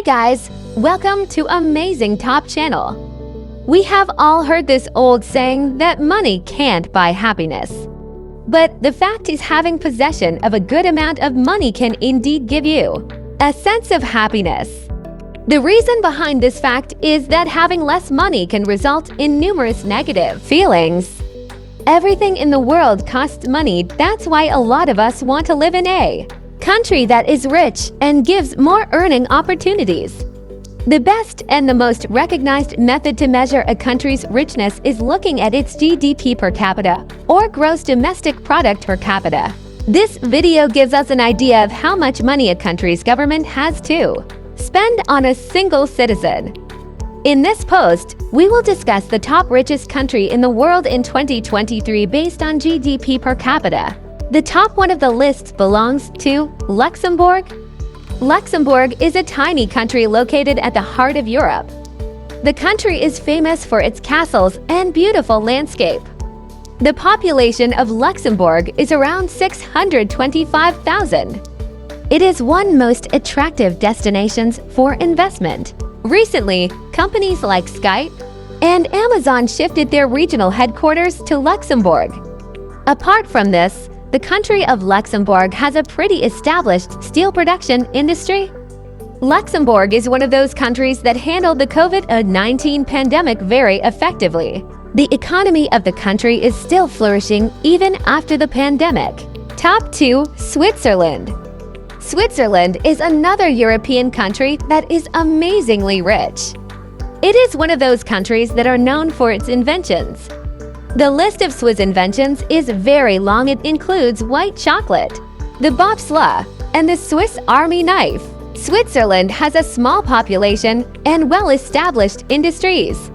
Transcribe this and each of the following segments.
guys, welcome to Amazing Top Channel. We have all heard this old saying that money can't buy happiness. But the fact is, having possession of a good amount of money can indeed give you a sense of happiness. The reason behind this fact is that having less money can result in numerous negative feelings. Everything in the world costs money. That's why a lot of us want to live in a country that is rich and gives more earning opportunities. The best and the most recognized method to measure a country's richness is looking at its GDP per capita, or gross domestic product per capita. This video gives us an idea of how much money a country's government has to spend on a single citizen. In this post, we will discuss the top richest country in the world in 2023 based on GDP per capita. The top one of the lists belongs to Luxembourg. Luxembourg is a tiny country located at the heart of Europe. The country is famous for its castles and beautiful landscape. The population of Luxembourg is around 625,000. It is one most attractive destinations for investment. Recently, companies like Skype and Amazon shifted their regional headquarters to Luxembourg. Apart from this, the country of Luxembourg has a pretty established steel production industry. Luxembourg is one of those countries that handled the COVID-19 pandemic very effectively. The economy of the country is still flourishing even after the pandemic. Top 2. Switzerland. Switzerland is another European country that is amazingly rich. It is one of those countries that are known for its inventions. The list of Swiss inventions is very long. It includes white chocolate, the bobsleigh, and the Swiss Army knife. Switzerland has a small population and well-established industries.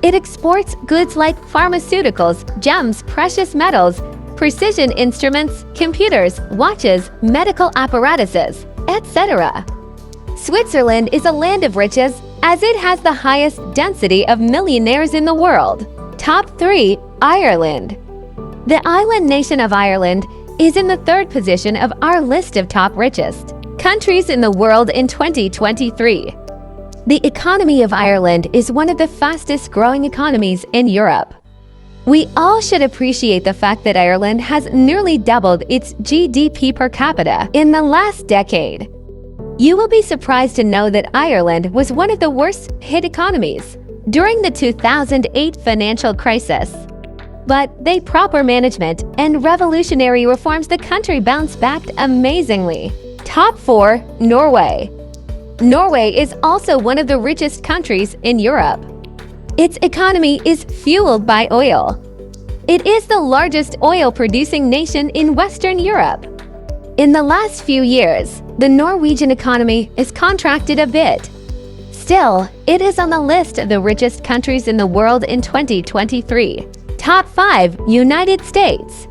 It exports goods like pharmaceuticals, gems, precious metals, precision instruments, computers, watches, medical apparatuses, etc. Switzerland is a land of riches as it has the highest density of millionaires in the world. Top 3. Ireland. The island nation of Ireland is in the third position of our list of top richest countries in the world in 2023. The economy of Ireland is one of the fastest growing economies in Europe. We all should appreciate the fact that Ireland has nearly doubled its GDP per capita in the last decade. You will be surprised to know that Ireland was one of the worst hit economies during the 2008 financial crisis. But they proper management and revolutionary reforms, the country bounced back amazingly. Top 4. Norway. Norway is also one of the richest countries in Europe. Its economy is fueled by oil. It is the largest oil-producing nation in Western Europe. In the last few years, the Norwegian economy is contracted a bit. Still, it is on the list of the richest countries in the world in 2023. Top 5. United States.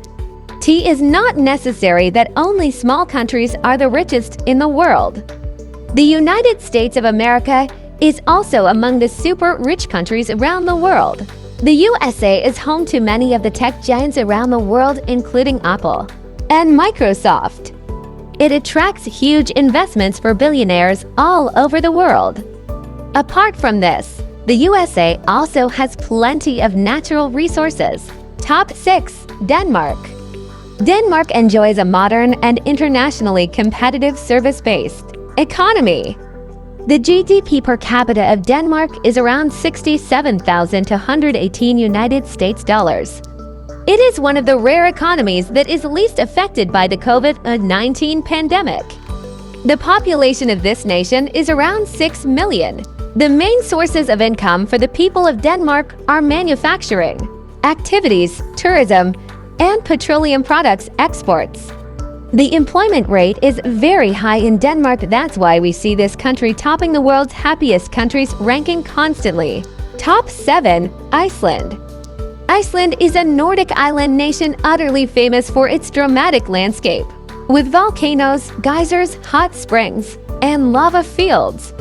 It is not necessary that only small countries are the richest in the world. The United States of America is also among the super rich countries around the world. The USA is home to many of the tech giants around the world, including Apple and Microsoft. It attracts huge investments for billionaires all over the world. Apart from this, the USA also has plenty of natural resources. Top 6. Denmark. Denmark enjoys a modern and internationally competitive service-based economy. The GDP per capita of Denmark is around 67,000 to 118 United States dollars. It is one of the rare economies that is least affected by the COVID-19 pandemic. The population of this nation is around 6 million. The main sources of income for the people of Denmark are manufacturing activities, tourism, and petroleum products exports. The employment rate is very high in Denmark. That's why we see this country topping the world's happiest countries ranking constantly. Top 7. Iceland. Iceland is a Nordic island nation utterly famous for its dramatic landscape, with volcanoes, geysers, hot springs, and lava fields.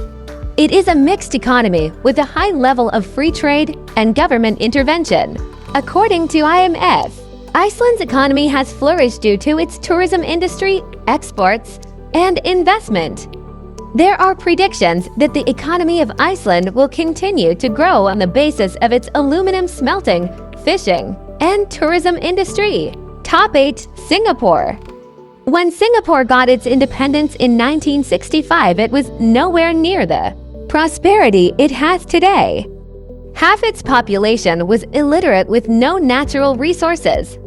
It is a mixed economy with a high level of free trade and government intervention. According to IMF, Iceland's economy has flourished due to its tourism industry, exports, and investment. There are predictions that the economy of Iceland will continue to grow on the basis of its aluminum smelting, fishing, and tourism industry. Top 8. Singapore. When Singapore got its independence in 1965, it was nowhere near the prosperity it has today. Half its population was illiterate with no natural resources.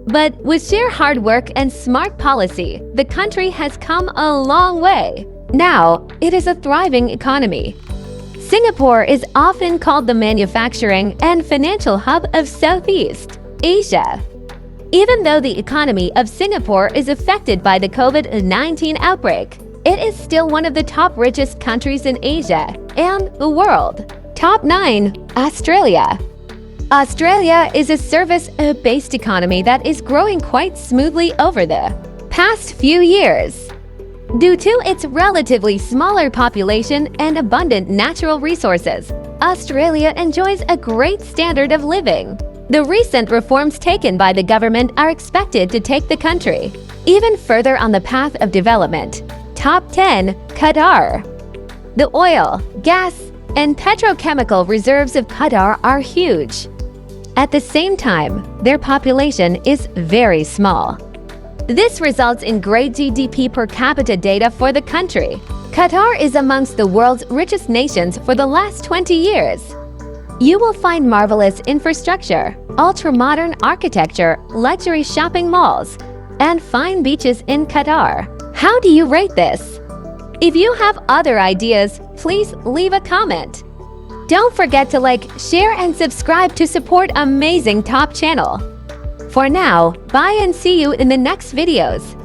But with sheer hard work and smart policy, the country has come a long way. Now, it is a thriving economy. Singapore is often called the manufacturing and financial hub of Southeast Asia. Even though the economy of Singapore is affected by the COVID-19 outbreak, it is still one of the top richest countries in Asia and the world. Top 9. Australia. Australia is a service-based economy that is growing quite smoothly over the past few years. Due to its relatively smaller population and abundant natural resources, Australia enjoys a great standard of living. The recent reforms taken by the government are expected to take the country even further on the path of development. Top 10. Qatar. The oil, gas, and petrochemical reserves of Qatar are huge. At the same time, their population is very small. This results in great GDP per capita data for the country. Qatar is amongst the world's richest nations for the last 20 years. You will find marvelous infrastructure, ultra-modern architecture, luxury shopping malls, and fine beaches in Qatar. How do you rate this? If you have other ideas, please leave a comment. Don't forget to like, share, and subscribe to support amazing top channel. For now, bye and see you in the next videos.